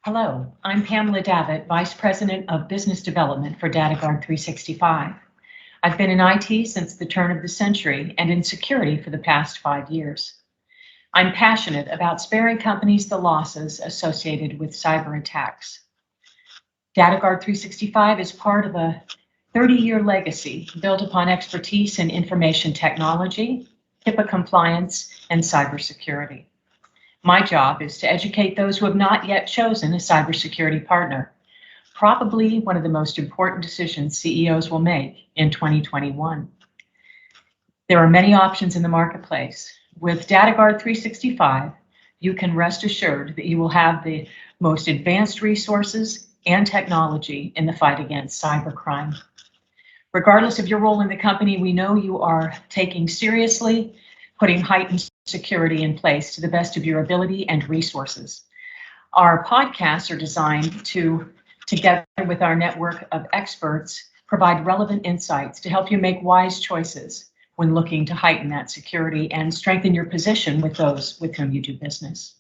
Hello, I'm Pamela Davitt, Vice President of Business Development for Data-Guard365. I've been in IT since the turn of the century and in security for the past 5 years. I'm passionate about sparing companies the losses associated with cyber attacks. Data-Guard365 is part of a 30-year legacy built upon expertise in information technology, HIPAA compliance, and cybersecurity. My job is to educate those who have not yet chosen a cybersecurity partner, probably one of the most important decisions CEOs will make in 2021. There are many options in the marketplace. With Data-Guard365, you can rest assured that you will have the most advanced resources and technology in the fight against cybercrime. Regardless of your role in the company, we know you are taking seriously putting heightened security in place to the best of your ability and resources. Our podcasts are designed to, together with our network of experts, provide relevant insights to help you make wise choices when looking to heighten that security and strengthen your position with those with whom you do business.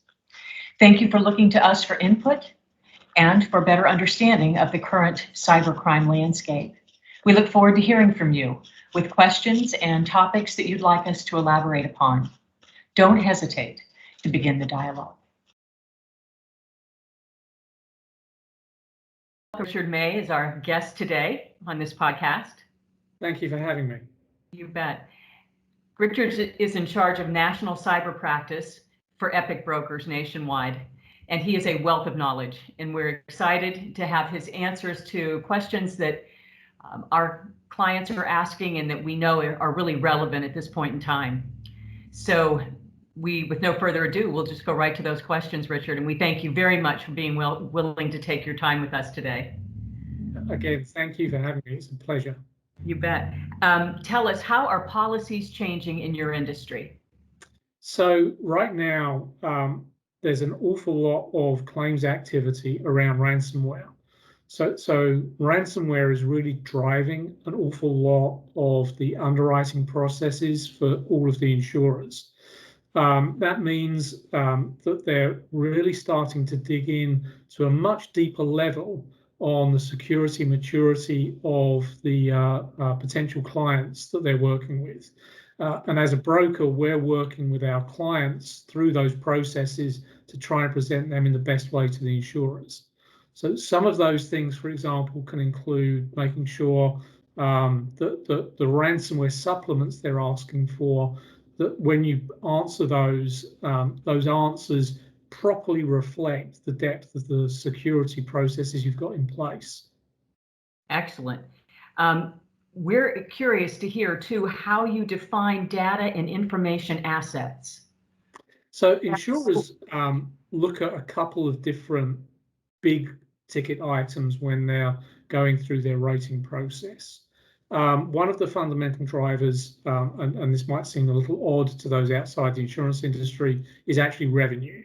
Thank you for looking to us for input and for better understanding of the current cybercrime landscape. We look forward to hearing from you with questions and topics that you'd like us to elaborate upon. Don't hesitate to begin the dialogue. Richard May is our guest today on this podcast. Thank you for having me. You bet. Richard is in charge of national cyber practice for Epic Brokers nationwide, and he is a wealth of knowledge, and we're excited to have his answers to questions that our clients are asking and that we know are really relevant at this point in time. So with no further ado, we'll just go right to those questions, Richard, and we thank you very much for being willing to take your time with us today. Again, thank you for having me. It's a pleasure. You bet. Tell us, how are policies changing in your industry? So right now, there's an awful lot of claims activity around ransomware. So ransomware is really driving an awful lot of the underwriting processes for all of the insurers. That means that they're really starting to dig in to a much deeper level on the security maturity of the potential clients that they're working with. And as a broker, we're working with our clients through those processes to try and present them in the best way to the insurers. So some of those things, for example, can include making sure that the ransomware supplements they're asking for, that when you answer those answers properly reflect the depth of the security processes you've got in place. Excellent. We're curious to hear too how you define data and information assets. So insurers look at a couple of different big ticket items when they're going through their rating process. One of the fundamental drivers, and this might seem a little odd to those outside the insurance industry, is actually revenue.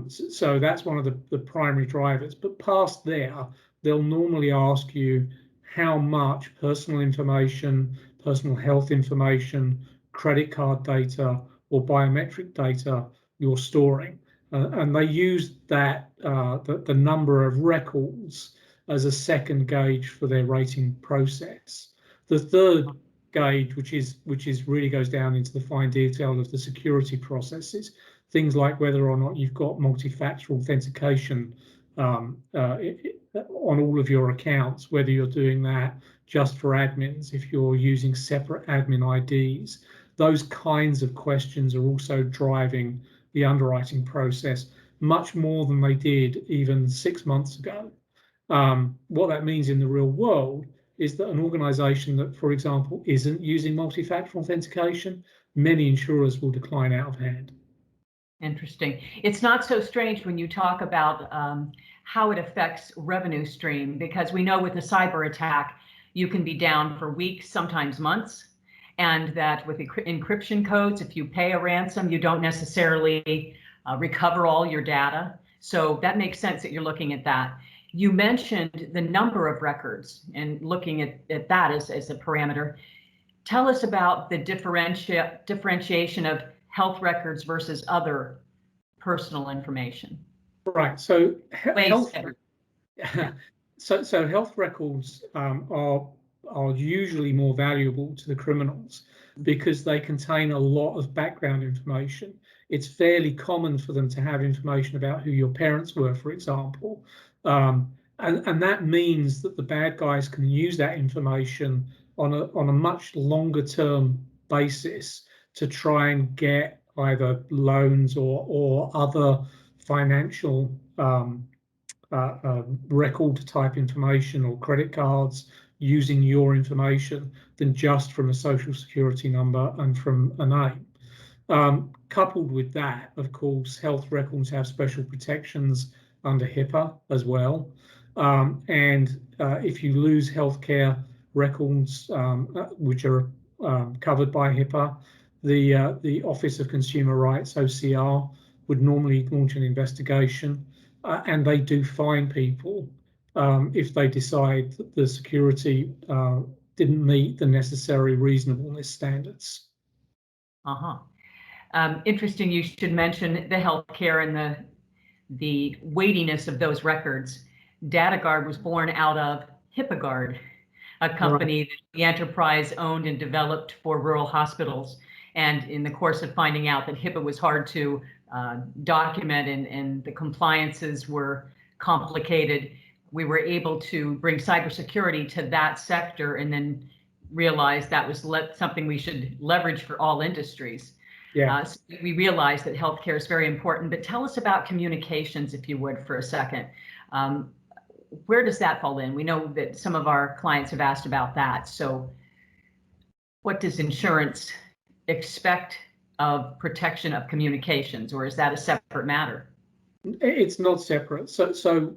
So that's one of the primary drivers. But past there, they'll normally ask you how much personal information, personal health information, credit card data, or biometric data you're storing. And they use that, the number of records, as a second gauge for their rating process. The third gauge, which is really goes down into the fine detail of the security processes, things like whether or not you've got multi-factor authentication on all of your accounts, whether you're doing that just for admins, if you're using separate admin IDs. Those kinds of questions are also driving the underwriting process much more than they did even 6 months ago. What that means in the real world is that an organization that, for example, isn't using multi-factor authentication, many insurers will decline out of hand. Interesting. It's not so strange when you talk about how it affects revenue stream, because we know with a cyber attack, you can be down for weeks, sometimes months, and that with encryption codes, if you pay a ransom, you don't necessarily recover all your data. So that makes sense that you're looking at that. You mentioned the number of records and looking at that as a parameter. Tell us about the differentiation of health records versus other personal information. Right. So health. better. So health records are usually more valuable to the criminals because they contain a lot of background information. It's fairly common for them to have information about who your parents were, for example. And that means that the bad guys can use that information on a much longer term basis to try and get either loans or other financial record type information or credit cards using your information than just from a social security number and from a name. Coupled with that, of course, health records have special protections under HIPAA as well. And if you lose healthcare records, which are covered by HIPAA, the Office of Consumer Rights, OCR, would normally launch an investigation, and they do fine people if they decide that the security didn't meet the necessary reasonableness standards. Interesting. You should mention the healthcare and the weightiness of those records. Data-Guard was born out of HIPAA-Guard, a company that the enterprise owned and developed for rural hospitals. And in the course of finding out that HIPAA was hard to document and the compliances were complicated, we were able to bring cybersecurity to that sector and then realize that was something we should leverage for all industries. Yeah. So we realized that healthcare is very important, but tell us about communications, if you would, for a second. Where does that fall in? We know that some of our clients have asked about that. So what does insurance expect of protection of communications, or is that a separate matter? It's not separate. So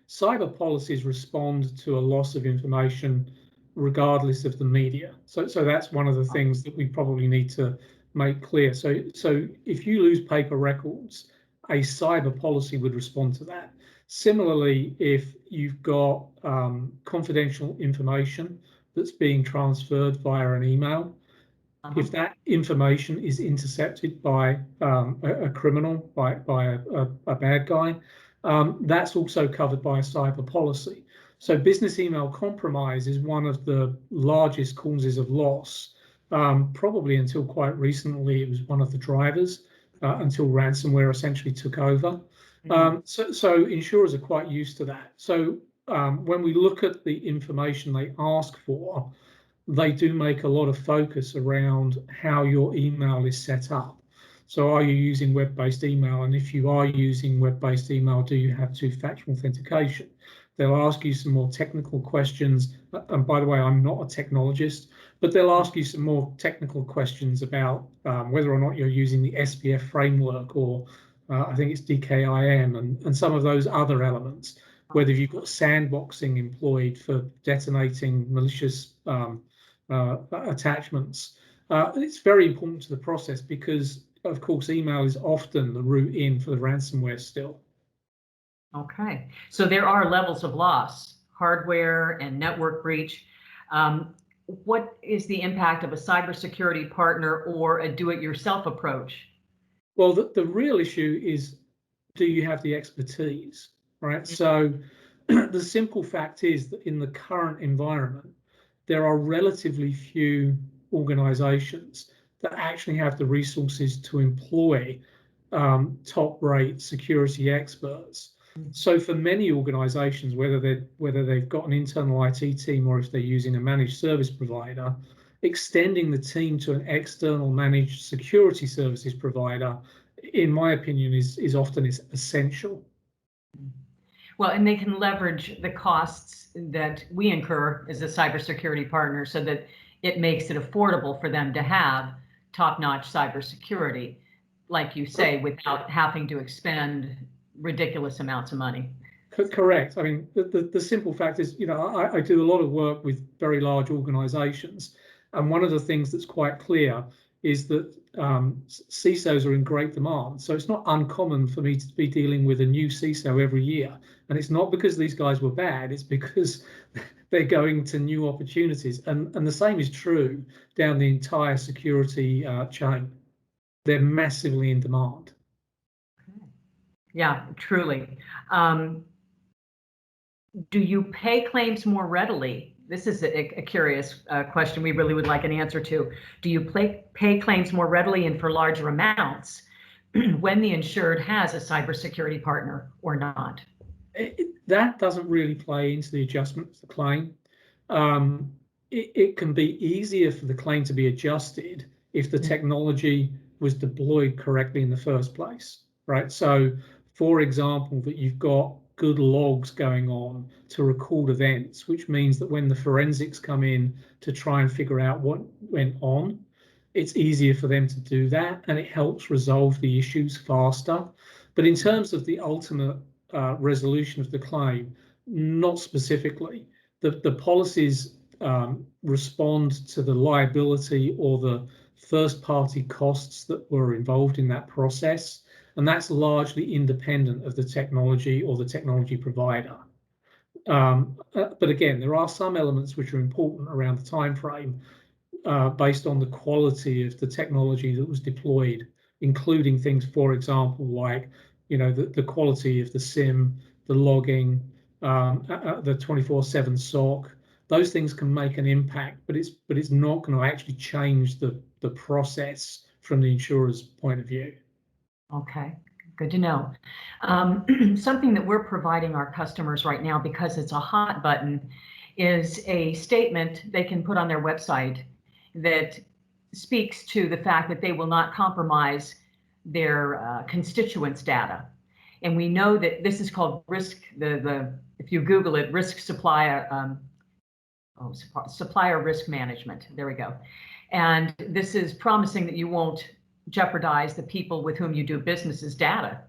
cyber policies respond to a loss of information regardless of the media. So that's one of the things that we probably need to make clear. So if you lose paper records, a cyber policy would respond to that. Similarly, if you've got confidential information that's being transferred via an email, if that information is intercepted by a criminal, by a bad guy, that's also covered by a cyber policy. So business email compromise is one of the largest causes of loss. Probably until quite recently, it was one of the drivers until ransomware essentially took over. So insurers are quite used to that. So when we look at the information they ask for, they do make a lot of focus around how your email is set up. So are you using web-based email? And if you are using web-based email, do you have two-factor authentication? They'll ask you some more technical questions. And by the way, I'm not a technologist, but they'll ask you some more technical questions about whether or not you're using the SPF framework, or I think it's DKIM, and some of those other elements, whether you've got sandboxing employed for detonating malicious attachments. It's very important to the process because, of course, email is often the route in for the ransomware still. Okay, so there are levels of loss, hardware and network breach. What is the impact of a cybersecurity partner or a do-it-yourself approach? Well, the real issue is, do you have the expertise, right? So the simple fact is that in the current environment, there are relatively few organizations that actually have the resources to employ top-rate security experts. So for many organizations, whether they've got an internal IT team or if they're using a managed service provider, extending the team to an external managed security services provider, in my opinion, is often essential. Well, and they can leverage the costs that we incur as a cybersecurity partner so that it makes it affordable for them to have top-notch cybersecurity, like you say, without having to expend ridiculous amounts of money. Correct. I mean, the simple fact is, I do a lot of work with very large organizations, and one of the things that's quite clear is that CISOs are in great demand. So it's not uncommon for me to be dealing with a new CISO every year. And it's not because these guys were bad, it's because they're going to new opportunities. And the same is true down the entire security chain. They're massively in demand. Yeah, truly. Do you pay claims more readily? This is a curious question we really would like an answer to. Do you pay claims more readily and for larger amounts when the insured has a cybersecurity partner or not? That doesn't really play into the adjustment of the claim. It can be easier for the claim to be adjusted if the technology was deployed correctly in the first place, right? So, for example, that you've got good logs going on to record events, which means that when the forensics come in to try and figure out what went on, it's easier for them to do that, and it helps resolve the issues faster. But in terms of the ultimate resolution of the claim, not specifically. The policies respond to the liability or the first-party costs that were involved in that process, and that's largely independent of the technology or the technology provider. But again, there are some elements which are important around the time frame based on the quality of the technology that was deployed, including things, for example, like the quality of the SIM, the logging, the 24/7 SOC. Those things can make an impact, but it's not going to actually change the process from the insurer's point of view. Okay, good to know. Something that we're providing our customers right now, because it's a hot button, is a statement they can put on their website that speaks to the fact that they will not compromise their constituents' data. And we know that this is called risk, if you Google it, risk supplier, supplier risk management. There we go. And this is promising that you won't jeopardize the people with whom you do business's data,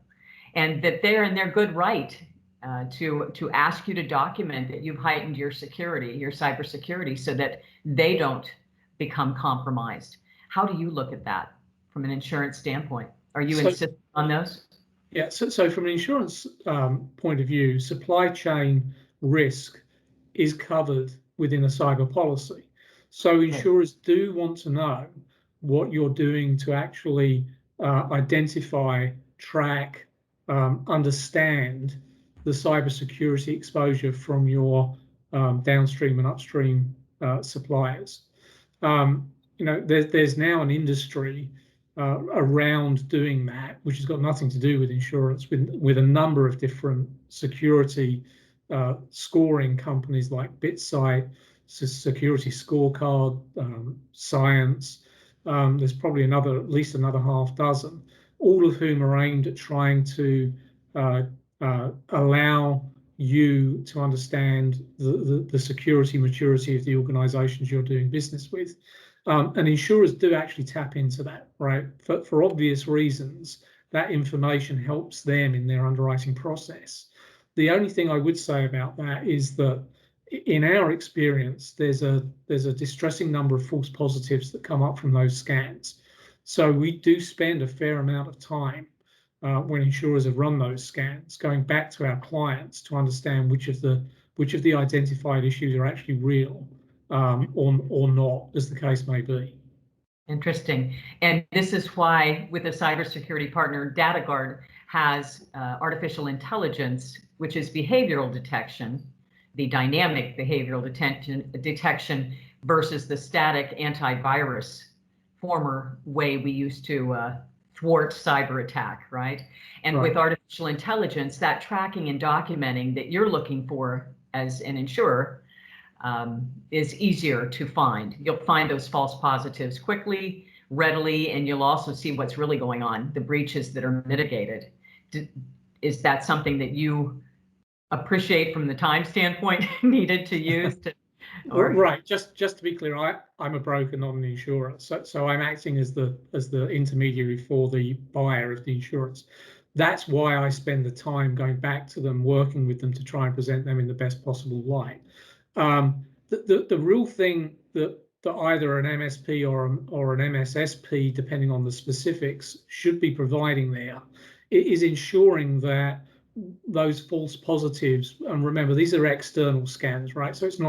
and that they're in their good right to ask you to document that you've heightened your security, your cybersecurity, so that they don't become compromised. How do you look at that from an insurance standpoint? Are you insisting on those? Yeah, so from an insurance point of view, supply chain risk is covered within a cyber policy. So insurers do want to know what you're doing to actually identify, track, understand the cybersecurity exposure from your downstream and upstream suppliers. There's now an industry around doing that, which has got nothing to do with insurance, with a number of different security scoring companies like BitSight, Security Scorecard, Science. There's probably at least another half dozen, all of whom are aimed at trying to allow you to understand the security maturity of the organizations you're doing business with. And insurers do actually tap into that, right? For obvious reasons, that information helps them in their underwriting process. The only thing I would say about that is that in our experience, there's a distressing number of false positives that come up from those scans. So we do spend a fair amount of time when insurers have run those scans, going back to our clients to understand which of the identified issues are actually real or not, as the case may be. Interesting. And this is why, with a cybersecurity partner, Data-Guard has artificial intelligence, which is behavioral detection, the dynamic behavioral detection versus the static antivirus, former way we used to thwart cyber attack, right? And with artificial intelligence, that tracking and documenting that you're looking for as an insurer is easier to find. You'll find those false positives quickly, readily, and you'll also see what's really going on, the breaches that are mitigated. Is that something that you appreciate from the time standpoint needed to use? Right. Just to be clear, I'm a broker, not an insurer. So I'm acting as the intermediary for the buyer of the insurance. That's why I spend the time going back to them, working with them to try and present them in the best possible light. The real thing that either an MSP or an MSSP, depending on the specifics, should be providing there is ensuring that those false positives, and remember, these are external scans, right? So it's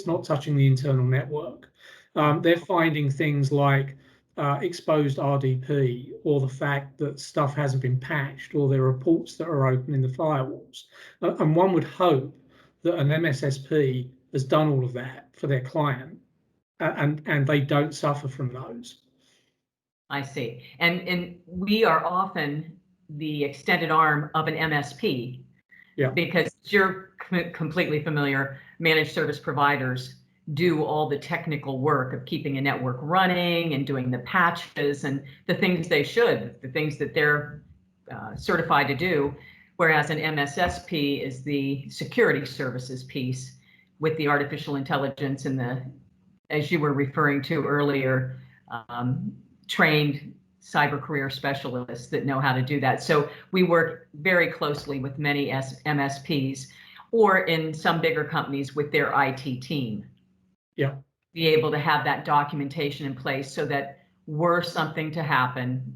not touching the internal network. They're finding things like exposed RDP, or the fact that stuff hasn't been patched, or there are ports that are open in the firewalls. And one would hope that an MSSP has done all of that for their client, and they don't suffer from those. I see. And we are often the extended arm of an MSP. Yeah. Because you're completely familiar, managed service providers do all the technical work of keeping a network running and doing the patches and the things they should, the things that they're certified to do. Whereas an MSSP is the security services piece with the artificial intelligence and the, as you were referring to earlier, trained cyber career specialists that know how to do that. So we work very closely with many MSPs, or in some bigger companies with their IT team. Yeah. Be able to have that documentation in place so that were something to happen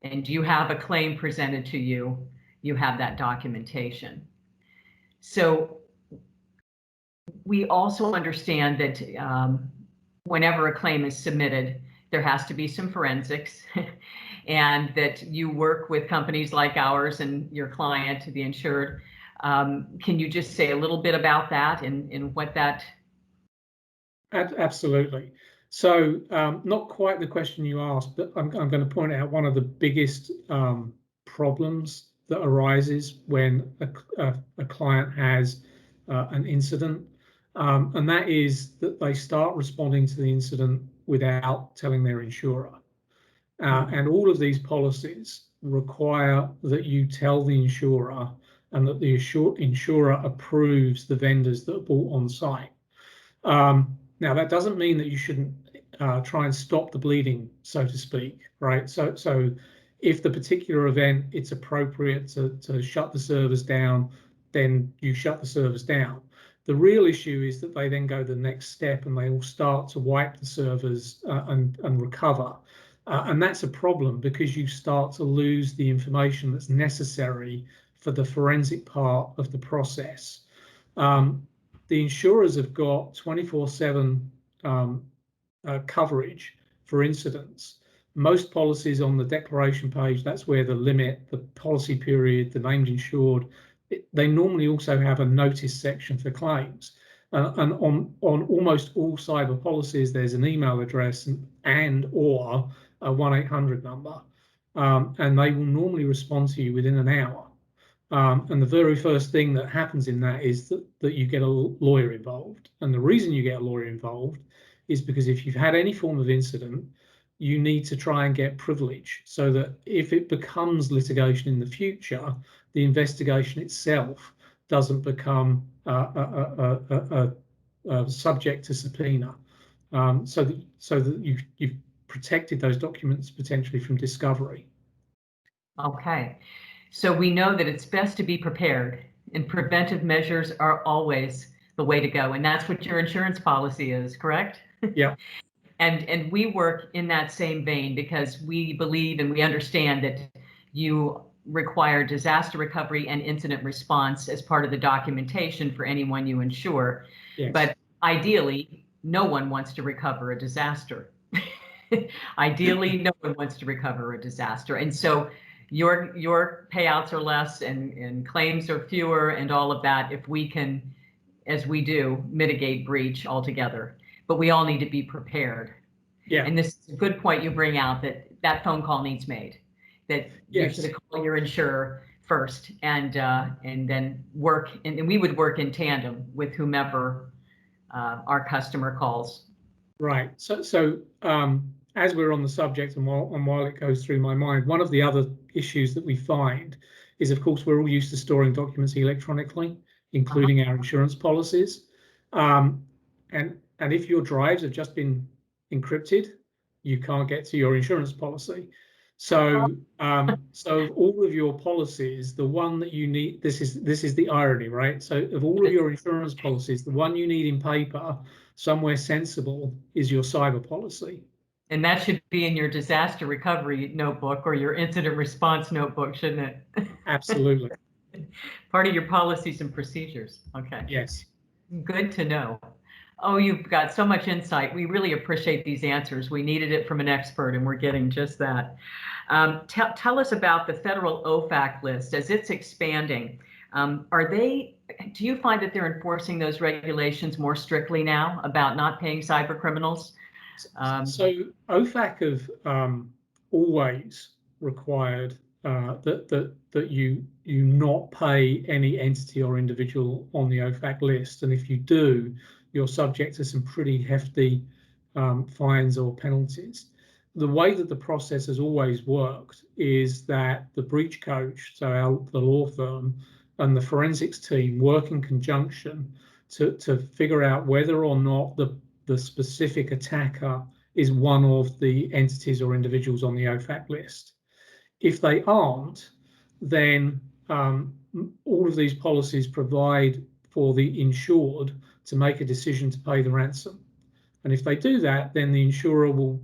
and you have a claim presented to you, you have that documentation. So we also understand that whenever a claim is submitted, there has to be some forensics, and that you work with companies like ours and your client, the insured. Can you just say a little bit about that and what that? Absolutely. So not quite the question you asked, but I'm going to point out one of the biggest problems that arises when a client has an incident, and that is that they start responding to the incident without telling their insurer. And all of these policies require that you tell the insurer and that the insurer approves the vendors that are bought on site. Now, that doesn't mean that you shouldn't try and stop the bleeding, so to speak, right? So if the particular event, it's appropriate to shut the servers down, then you shut the servers down. The real issue is that they then go the next step and they will start to wipe the servers and recover. And that's a problem because you start to lose the information that's necessary for the forensic part of the process. The insurers have got 24/7 coverage for incidents. Most policies on the declaration page, that's where the limit, the policy period, the named insured, they normally also have a notice section for claims. And on almost all cyber policies, there's an email address and or a 1-800 number, and they will normally respond to you within an hour. And the very first thing that happens in that is that you get a lawyer involved. And the reason you get a lawyer involved is because if you've had any form of incident, you need to try and get privilege so that if it becomes litigation in the future, the investigation itself doesn't become subject to subpoena, so that you've protected those documents potentially from discovery. Okay, so we know that it's best to be prepared, and preventive measures are always the way to go, and that's what your insurance policy is, correct? Yeah. And we work in that same vein because we believe and we understand that you require disaster recovery and incident response as part of the documentation for anyone you insure. Yes. But ideally, no one wants to recover a disaster. Ideally, no one wants to recover a disaster. And so your payouts are less and claims are fewer and all of that if we can, as we do, mitigate breach altogether. But we all need to be prepared. Yeah. And this is a good point you bring out, that phone call needs made, that yes. You should call your insurer first and then work, and we would work in tandem with whomever our customer calls. Right. So as we're on the subject and while it goes through my mind, one of the other issues that we find is, of course, we're all used to storing documents electronically, including our insurance policies. And if your drives have just been encrypted, you can't get to your insurance policy. So so all of your policies, the one that you need, this is the irony, right? So of all of your insurance policies, the one you need in paper, somewhere sensible, is your cyber policy. And that should be in your disaster recovery notebook or your incident response notebook, shouldn't it? Absolutely. Part of your policies and procedures. Okay. Yes. Good to know. Oh, you've got so much insight. We really appreciate these answers. We needed it from an expert, and we're getting just that. Tell us about the federal OFAC list as it's expanding. Do you find that they're enforcing those regulations more strictly now about not paying cyber criminals? So OFAC have always required that you not pay any entity or individual on the OFAC list, and if you do, you're subject to some pretty hefty fines or penalties. The way that the process has always worked is that the breach coach, so the law firm, and the forensics team work in conjunction to figure out whether or not the specific attacker is one of the entities or individuals on the OFAC list. If they aren't, then all of these policies provide for the insured to make a decision to pay the ransom. And if they do that, then the insurer will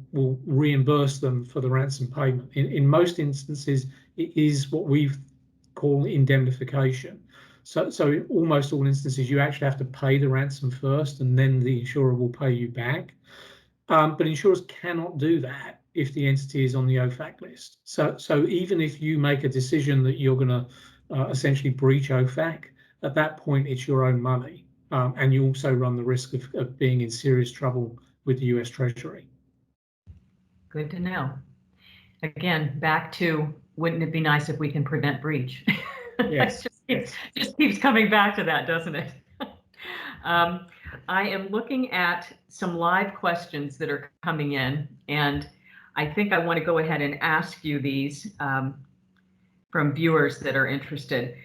reimburse them for the ransom payment. In most instances, it is what we call indemnification. So in almost all instances, you actually have to pay the ransom first, and then the insurer will pay you back. But insurers cannot do that if the entity is on the OFAC list. So even if you make a decision that you're going to essentially breach OFAC, at that point it's your own money, and you also run the risk of being in serious trouble with the US Treasury. Good to know. Again, back to, wouldn't it be nice if we can prevent breach? Yes. Just keeps coming back to that, doesn't it? I am looking at some live questions that are coming in, and I think I want to go ahead and ask you these from viewers that are interested.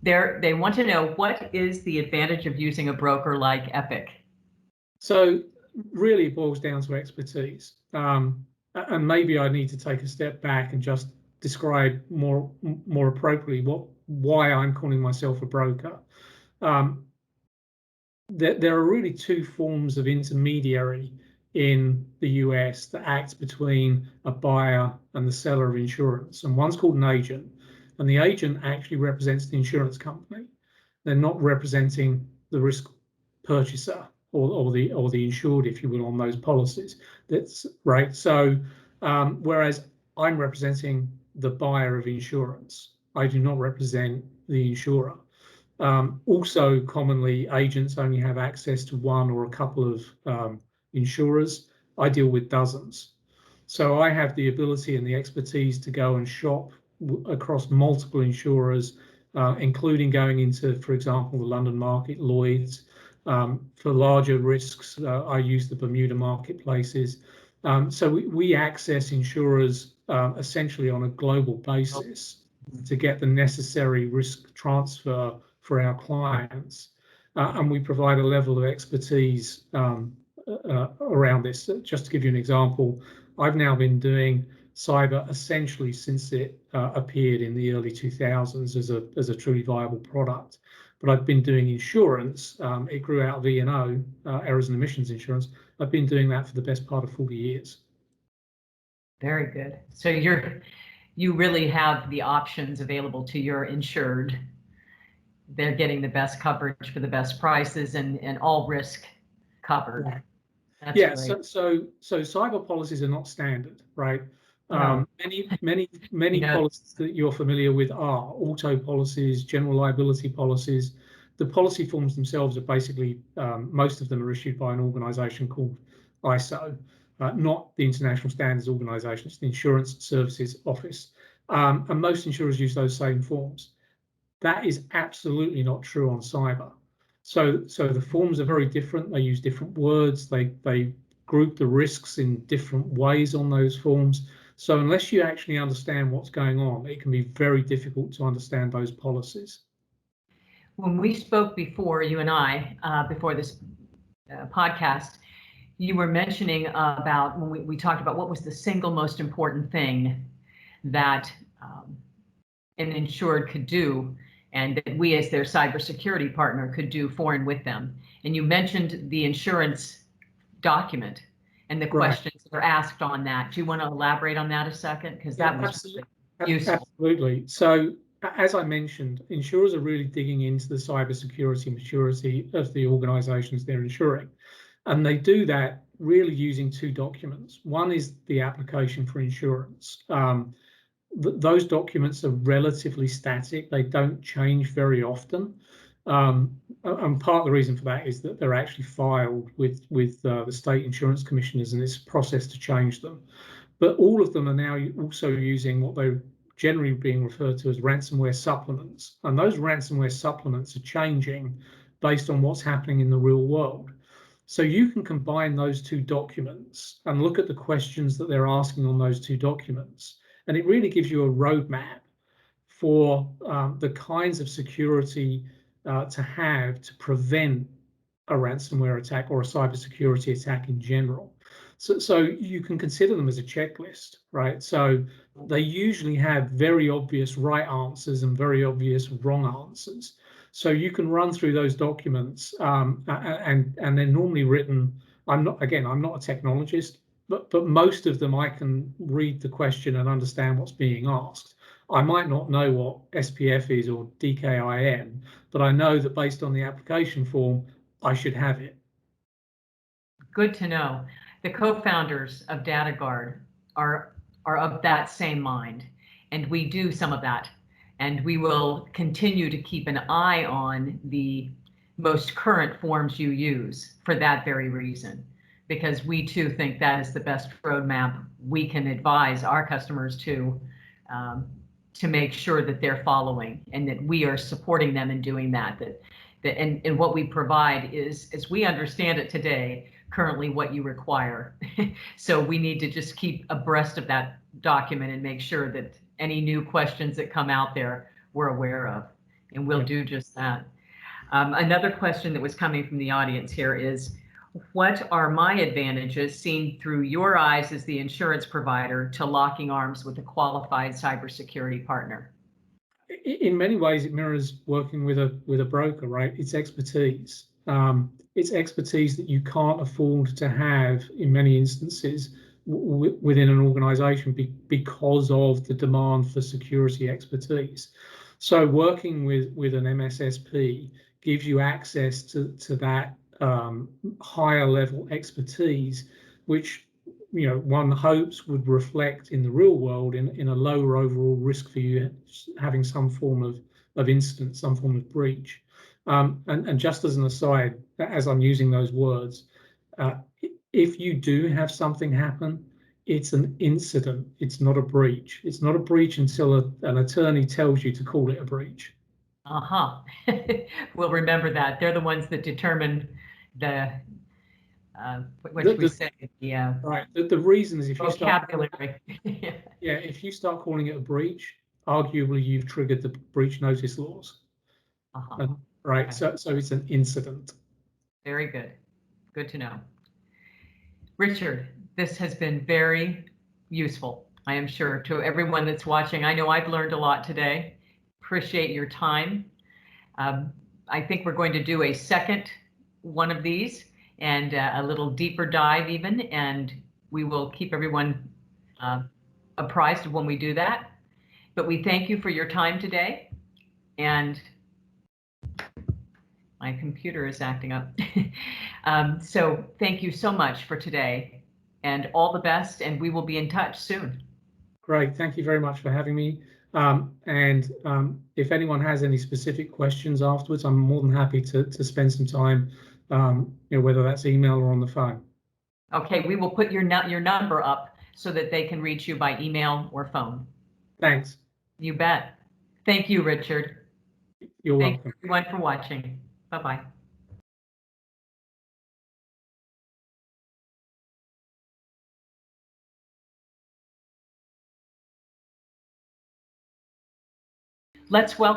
They want to know, what is the advantage of using a broker like Epic? So really it boils down to expertise. And maybe I need to take a step back and just describe more appropriately why I'm calling myself a broker. There are really two forms of intermediary in the US that act between a buyer and the seller of insurance, and one's called an agent, and the agent actually represents the insurance company. They're not representing the risk purchaser or the insured, if you will, on those policies. That's right. So whereas I'm representing the buyer of insurance, I do not represent the insurer. Also, commonly, agents only have access to one or a couple of insurers. I deal with dozens. So I have the ability and the expertise to go and shop across multiple insurers, including going into, for example, the London market, Lloyd's. For larger risks, I use the Bermuda marketplaces. So we access insurers essentially on a global basis to get the necessary risk transfer for our clients. And we provide a level of expertise around this. Just to give you an example, I've now been doing cyber essentially since it appeared in the early 2000s as a truly viable product. But I've been doing insurance. It grew out of E&O, errors and omissions insurance. I've been doing that for the best part of 40 years. Very good. So you really have the options available to your insured. They're getting the best coverage for the best prices and all risk covered. Right. That's yeah. great. So cyber policies are not standard, right? No. Many policies that you're familiar with are auto policies, general liability policies. The policy forms themselves are basically, most of them are issued by an organization called ISO, not the International Standards Organization, it's the Insurance Services Office. And most insurers use those same forms. That is absolutely not true on cyber. So the forms are very different. They use different words. They group the risks in different ways on those forms. So unless you actually understand what's going on, it can be very difficult to understand those policies. When we spoke before, you and I, before this podcast, you were mentioning about when we talked about what was the single most important thing that an insured could do, and that we as their cybersecurity partner could do for and with them. And you mentioned the insurance document and the questions that are asked on that. Do you want to elaborate on that a second? Because that was really useful. Absolutely. So as I mentioned, insurers are really digging into the cybersecurity maturity of the organizations they're insuring. And they do that really using two documents. One is the application for insurance. Those documents are relatively static. They don't change very often. And part of the reason for that is that they're actually filed with the state insurance commissioners, and it's a process to change them. But all of them are now also using what they're generally being referred to as ransomware supplements. And those ransomware supplements are changing based on what's happening in the real world. So you can combine those two documents and look at the questions that they're asking on those two documents. And it really gives you a roadmap for the kinds of security to have to prevent a ransomware attack or a cybersecurity attack in general. So you can consider them as a checklist, right? So they usually have very obvious right answers and very obvious wrong answers. So you can run through those documents, and they're normally written. I'm not a technologist, but most of them I can read the question and understand what's being asked. I might not know what SPF is or DKIM, but I know that based on the application form, I should have it. Good to know. The co-founders of Data-Guard are of that same mind, and we do some of that. And we will continue to keep an eye on the most current forms you use for that very reason, because we too think that is the best roadmap we can advise our customers to make sure that they're following and that we are supporting them in doing that. And what we provide is, as we understand it today, currently what you require. So we need to just keep abreast of that document and make sure that any new questions that come out there we're aware of, and we'll do just that. Another question that was coming from the audience here is, what are my advantages seen through your eyes as the insurance provider to locking arms with a qualified cybersecurity partner? In many ways, it mirrors working with a broker, right? It's expertise. It's expertise that you can't afford to have in many instances within an organization because of the demand for security expertise. So working with an MSSP gives you access to that higher level expertise, which one hopes would reflect in the real world in a lower overall risk for you having some form of incident, some form of breach. And just as an aside, as I'm using those words, if you do have something happen, it's an incident. It's not a breach. It's not a breach until an attorney tells you to call it a breach. We'll remember that. They're the ones that determine the right. The reason is if you vocabulary. If you start calling it a breach, arguably you've triggered the breach notice laws. Right. Okay. So it's an incident. Very good. Good to know. Richard, this has been very useful, I am sure, to everyone that's watching. I know I've learned a lot today. Appreciate your time. I think we're going to do a second one of these and a little deeper dive even, and we will keep everyone apprised of when we do that. But we thank you for your time today, and my computer is acting up. So thank you so much for today, and all the best, and we will be in touch soon. Great. Thank you very much for having me. If anyone has any specific questions afterwards, I'm more than happy to spend some time, whether that's email or on the phone. Okay, we will put your number up so that they can reach you by email or phone. Thanks. You bet. Thank you, Richard. You're welcome. Thank you everyone for watching. Bye-bye. Let's welcome